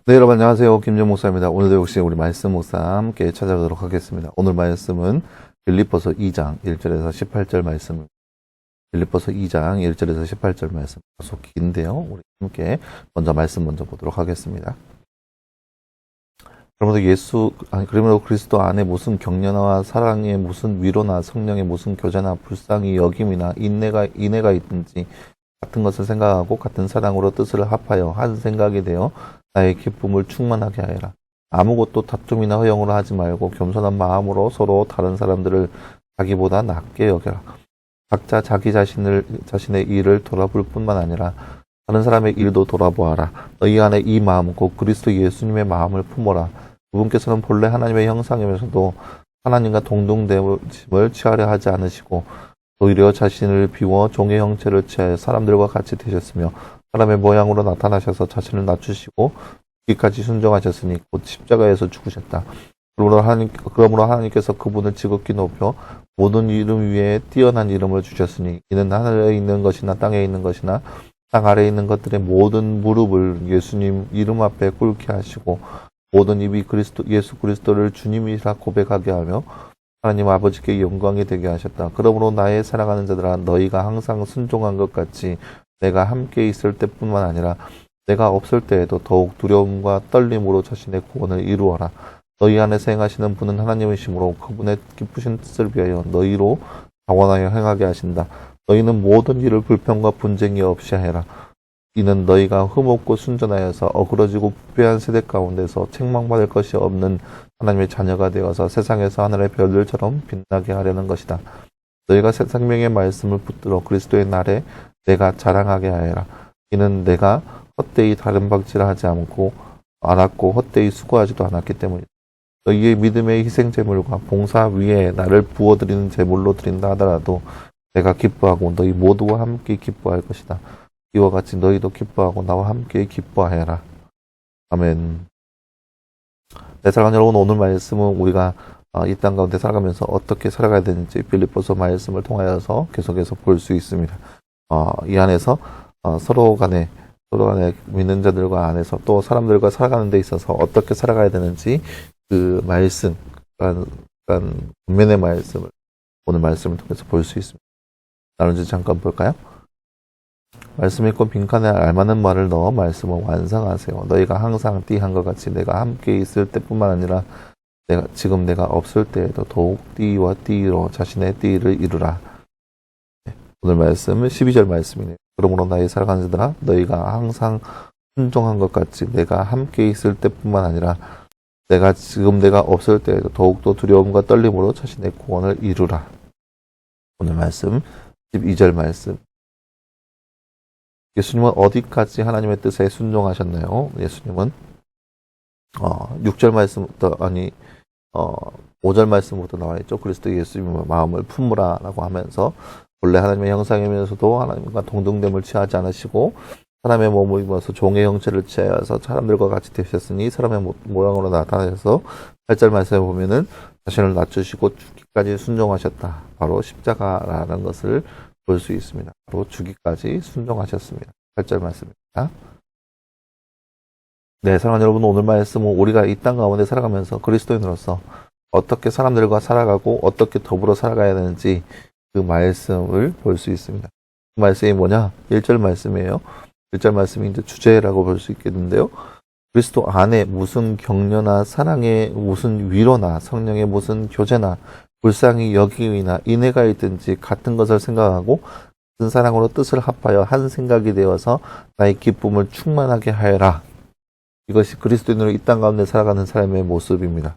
네, 여러분 안녕하세요. 김정 목사입니다. 오늘도 역시 우리 말씀 목사 함께 찾아가도록 하겠습니다. 오늘 말씀은 빌립보서 2장 1절에서 18절 말씀입니다. 빌립보서 2장 1절에서 18절 말씀 다소 긴데요. 우리 함께 말씀 먼저 보도록 하겠습니다. 그러므로 그리스도 안에 무슨 격려나 사랑에 무슨 위로나 성령의 무슨 교제나 불쌍히 여김이나 인내가 있든지 같은 것을 생각하고 같은 사랑으로 뜻을 합하여 한 생각이 되어 나의 기쁨을 충만하게 하여라. 아무것도 다툼이나 허영으로 하지 말고 겸손한 마음으로 서로 다른 사람들을 자기보다 낫게 여겨라. 각자 자기 자신의 일을 돌아볼 뿐만 아니라 다른 사람의 일도 돌아보아라. 너희 안에 이 마음 곧 그리스도 예수님의 마음을 품어라. 그분께서는 본래 하나님의 형상이면서도 하나님과 동등됨을 취하려 하지 않으시고 오히려 자신을 비워 종의 형체를 취하여 사람들과 같이 되셨으며 사람의 모양으로 나타나셔서 자신을 낮추시고 죽기까지 순종하셨으니 곧 십자가에서 죽으셨다. 그러므로 하나님께서 그분을 지극히 높여 모든 이름 위에 뛰어난 이름을 주셨으니 이는 하늘에 있는 것이나 땅에 있는 것이나 땅 아래에 있는 것들의 모든 무릎을 예수님 이름 앞에 꿇게 하시고 모든 입이 예수 그리스도를 주님이라 고백하게 하며 하나님 아버지께 영광이 되게 하셨다. 그러므로 나의 사랑하는 자들아 너희가 항상 순종한 것 같이 내가 함께 있을 때뿐만 아니라 내가 없을 때에도 더욱 두려움과 떨림으로 자신의 구원을 이루어라. 너희 안에서 행하시는 분은 하나님이시므로 그분의 기쁘신 뜻을 위하여 너희로 자원하여 행하게 하신다. 너희는 모든 일을 불평과 분쟁이 없이 해라. 이는 너희가 흠없고 순전하여서 어그러지고 부패한 세대 가운데서 책망받을 것이 없는 하나님의 자녀가 되어서 세상에서 하늘의 별들처럼 빛나게 하려는 것이다. 너희가 새 생명의 말씀을 붙들어 그리스도의 날에 내가 자랑하게 하여라. 이는 내가 헛되이 다른 박질을 하지 않았고 헛되이 수고하지도 않았기 때문이다. 너희의 믿음의 희생 제물과 봉사 위에 나를 부어드리는 제물로 드린다 하더라도 내가 기뻐하고 너희 모두와 함께 기뻐할 것이다. 이와 같이 너희도 기뻐하고 나와 함께 기뻐하여라. 아멘. 네, 사랑하는 여러분, 오늘 말씀은 우리가 이 땅 가운데 살아가면서 어떻게 살아가야 되는지 빌립보서 말씀을 통하여서 계속해서 볼 수 있습니다. 이 안에서 서로 간에 믿는 자들과 안에서 또 사람들과 살아가는 데 있어서 어떻게 살아가야 되는지 그 말씀, 본면의 말씀을 오늘 말씀을 통해서 볼 수 있습니다. 나눈지 잠깐 볼까요? 말씀 읽고 빈칸에 알맞는 말을 넣어 말씀을 완성하세요. 너희가 항상 띠한 것 같이 내가 함께 있을 때뿐만 아니라 지금 내가 없을 때에도 더욱 띠와 띠로 자신의 띠를 이루라. 오늘 말씀은 12절 말씀이네요. 그러므로 나의 사랑하는 자들아 너희가 항상 순종한 것 같이 내가 함께 있을 때뿐만 아니라 지금 내가 없을 때에도 더욱더 두려움과 떨림으로 자신의 구원을 이루라. 오늘 말씀 12절 말씀. 예수님은 어디까지 하나님의 뜻에 순종하셨나요? 예수님은 6절 말씀부터 5절 말씀부터 나와 있죠. 그리스도 예수님의 마음을 품으라 라고 하면서 본래 하나님의 형상이면서도 하나님과 동등됨을 취하지 않으시고 사람의 몸을 입어서 종의 형체를 취하여서 사람들과 같이 되셨으니 사람의 모양으로 나타나셔서 8절 말씀에 보면은 자신을 낮추시고 죽기까지 순종하셨다. 바로 십자가라는 것을 볼 수 있습니다. 바로 죽기까지 순종하셨습니다. 8절 말씀입니다. 네, 사랑하는 여러분, 오늘 말씀은 우리가 이 땅 가운데 살아가면서 그리스도인으로서 어떻게 사람들과 살아가고 어떻게 더불어 살아가야 되는지 그 말씀을 볼 수 있습니다. 그 말씀이 뭐냐? 1절 말씀이에요. 1절 말씀이 이제 주제라고 볼 수 있겠는데요. 그리스도 안에 무슨 격려나 사랑의 무슨 위로나 성령의 무슨 교제나 불쌍히 여김이나 인애가 있든지 같은 것을 생각하고 같은 사랑으로 뜻을 합하여 한 생각이 되어서 나의 기쁨을 충만하게 하여라. 이것이 그리스도인으로 이 땅 가운데 살아가는 삶의 모습입니다.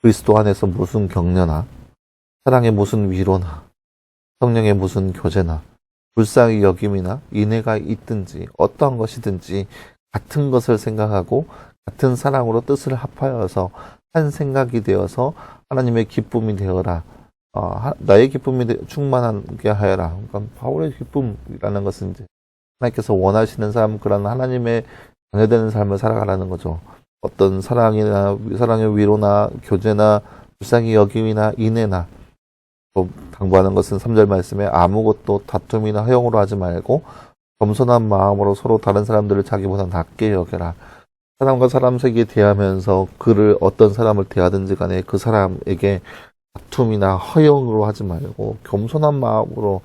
그리스도 안에서 무슨 격려나 사랑의 무슨 위로나 성령의 무슨 교제나 불쌍히 여김이나 인애가 있든지 어떠한 것이든지 같은 것을 생각하고 같은 사랑으로 뜻을 합하여서 한 생각이 되어서 하나님의 기쁨이 되어라. 나의 기쁨이 충만하게 하여라. 그러니까 바울의 기쁨이라는 것은 이제 하나님께서 원하시는 삶, 그런 하나님의 자녀되는 삶을 살아가라는 거죠. 어떤 사랑의 위로나 교제나 불쌍히 여김이나 인애나 또 당부하는 것은 3절 말씀에 아무것도 다툼이나 허용으로 하지 말고 겸손한 마음으로 서로 다른 사람들을 자기보다 낫게 여겨라. 사람과 사람 사이에 대하면서 그를 어떤 사람을 대하든지 간에 그 사람에게 다툼이나 허영으로 하지 말고 겸손한 마음으로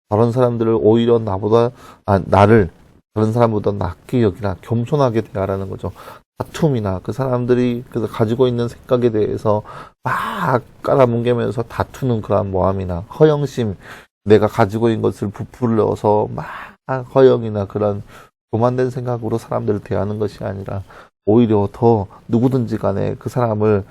다른 사람들을 오히려 나를 다른 사람보다 낮게 여기나 겸손하게 대하라는 거죠. 다툼이나 그 사람들이 가지고 있는 생각에 대해서 막 깔아뭉개면서 다투는 그런 모함이나 허영심, 내가 가지고 있는 것을 부풀려서 막 허영이나 그런 교만된 생각으로 사람들을 대하는 것이 아니라 오히려 더 누구든지 간에 그 사람은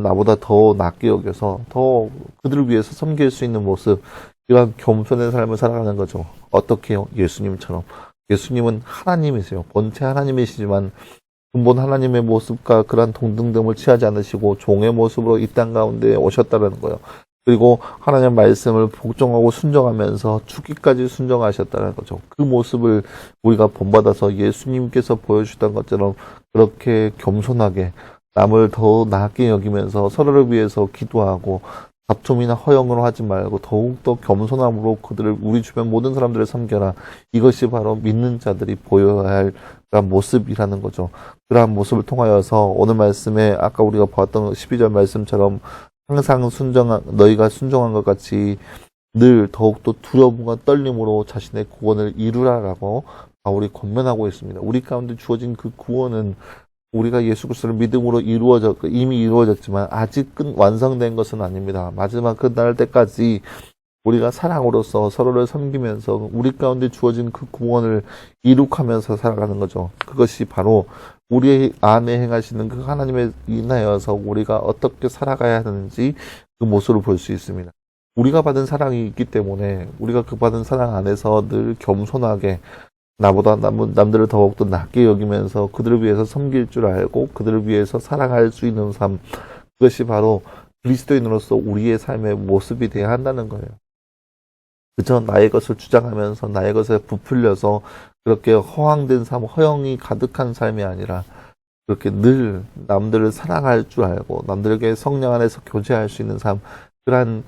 나보다 더 낮게 여겨서 더 그들을 위해서 섬길 수 있는 모습, 이런 겸손한 삶을 살아가는 거죠. 어떻게요? 예수님처럼. 예수님은 하나님이세요. 본체 하나님이시지만 근본 하나님의 모습과 그러한 동등됨을 취하지 않으시고 종의 모습으로 이 땅 가운데 오셨다는 거예요. 그리고 하나님의 말씀을 복종하고 순종하면서 죽기까지 순종하셨다는 거죠. 그 모습을 우리가 본받아서 예수님께서 보여주셨던 것처럼 그렇게 겸손하게 남을 더 나게 여기면서 서로를 위해서 기도하고 다툼이나 허영으로 하지 말고 더욱더 겸손함으로 우리 주변 모든 사람들을 섬겨라. 이것이 바로 믿는 자들이 보여야 할 그런 모습이라는 거죠. 그러한 모습을 통하여서 오늘 말씀에 아까 우리가 봤던 12절 말씀처럼 항상 너희가 순종한 것 같이 늘 더욱더 두려움과 떨림으로 자신의 구원을 이루라라고 바울이 권면하고 있습니다. 우리 가운데 주어진 그 구원은 우리가 예수 그리스도를 믿음으로 이미 이루어졌지만 아직 완성된 것은 아닙니다. 마지막 그 날 때까지 우리가 사랑으로서 서로를 섬기면서 우리 가운데 주어진 그 구원을 이룩하면서 살아가는 거죠. 그것이 바로 우리 안에 행하시는 그 하나님에 인하여서 우리가 어떻게 살아가야 하는지 그 모습을 볼 수 있습니다. 우리가 받은 사랑이 있기 때문에 우리가 그 받은 사랑 안에서 늘 겸손하게 나보다 남들을 더욱더 낮게 여기면서 그들을 위해서 섬길 줄 알고 그들을 위해서 사랑할 수 있는 삶, 그것이 바로 그리스도인으로서 우리의 삶의 모습이 되어야 한다는 거예요. 그저 나의 것을 주장하면서 나의 것에 부풀려서 그렇게 허황된 삶, 허영이 가득한 삶이 아니라 그렇게 늘 남들을 사랑할 줄 알고 남들에게 성령 안에서 교제할 수 있는 삶, 그러한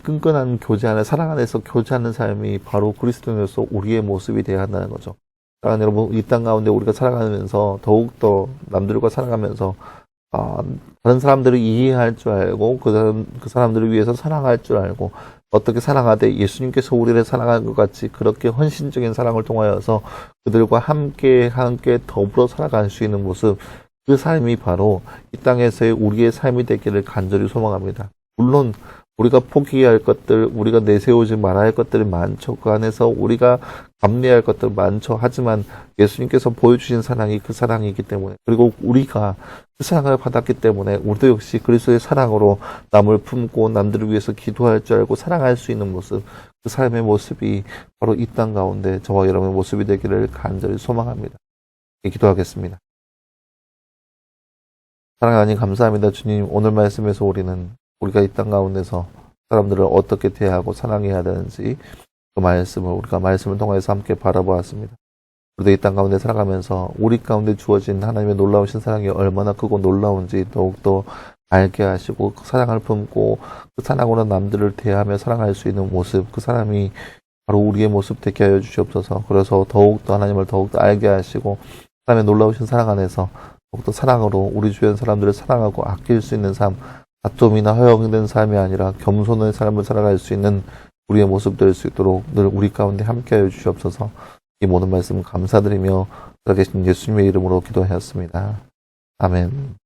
끈끈한 교제 안에 사랑 안에서 교제하는 삶이 바로 그리스도인으로서 우리의 모습이 되어야 한다는 거죠. 사랑하는 여러분, 이 땅 가운데 우리가 살아가면서 더욱더 남들과 살아가면서 다른 사람들을 이해할 줄 알고 그 사람들을 위해서 사랑할 줄 알고 어떻게 사랑하되 예수님께서 우리를 사랑한 것 같이 그렇게 헌신적인 사랑을 통하여서 그들과 함께 더불어 살아갈 수 있는 모습, 그 삶이 바로 이 땅에서의 우리의 삶이 되기를 간절히 소망합니다. 물론 우리가 포기해야 할 것들, 우리가 내세우지 말아야 할 것들이 많죠. 그 안에서 우리가 감내해야 할 것들 많죠. 하지만 예수님께서 보여주신 사랑이 그 사랑이기 때문에, 그리고 우리가 그 사랑을 받았기 때문에 우리도 역시 그리스도의 사랑으로 남을 품고 남들을 위해서 기도할 줄 알고 사랑할 수 있는 모습, 그 삶의 모습이 바로 이 땅 가운데 저와 여러분의 모습이 되기를 간절히 소망합니다. 기도하겠습니다. 사랑하는 하나님 감사합니다. 주님, 오늘 말씀에서 우리가 이 땅 가운데서 사람들을 어떻게 대하고 사랑해야 되는지 그 말씀을 우리가 말씀을 통해서 함께 바라보았습니다. 우리도 이 땅 가운데 살아가면서 우리 가운데 주어진 하나님의 놀라우신 사랑이 얼마나 크고 놀라운지 더욱더 알게 하시고 그 사랑을 품고 그 사랑으로 남들을 대하며 사랑할 수 있는 모습, 그 사람이 바로 우리의 모습 되게 하여 주시옵소서. 그래서 더욱더 하나님을 더욱더 알게 하시고 하나님의 놀라우신 사랑 안에서 더욱더 사랑으로 우리 주변 사람들을 사랑하고 아낄 수 있는 삶, 다툼이나 허영된 삶이 아니라 겸손의 삶을 살아갈 수 있는 우리의 모습 될 수 있도록 늘 우리 가운데 함께하여 주시옵소서. 이 모든 말씀 감사드리며 살아계신 예수님의 이름으로 기도하였습니다. 아멘.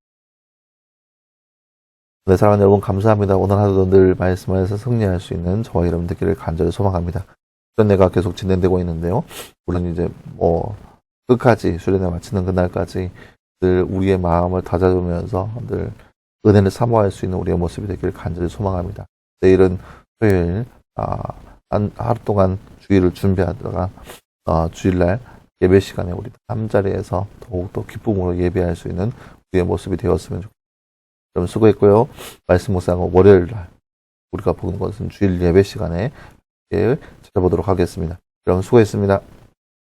네, 사랑하는 여러분 감사합니다. 오늘 하루도 늘 말씀 안에서 승리할 수 있는 저와 여러분 되기를 간절히 소망합니다. 수련회가 계속 진행되고 있는데요. 물론 이제 끝까지 수련회 마치는 그날까지 늘 우리의 마음을 다잡으면서 늘 은혜를 사모할 수 있는 우리의 모습이 되기를 간절히 소망합니다. 내일은 토요일 하루 동안 주일을 준비하다가 주일날 예배 시간에 우리 함자리에서 더욱더 기쁨으로 예배할 수 있는 우리의 모습이 되었으면 좋겠습니다. 여러분 수고했고요. 말씀 묵상은 월요일날 우리가 보는 것은 주일 예배 시간에 찾아보도록 하겠습니다. 여러분 수고했습니다.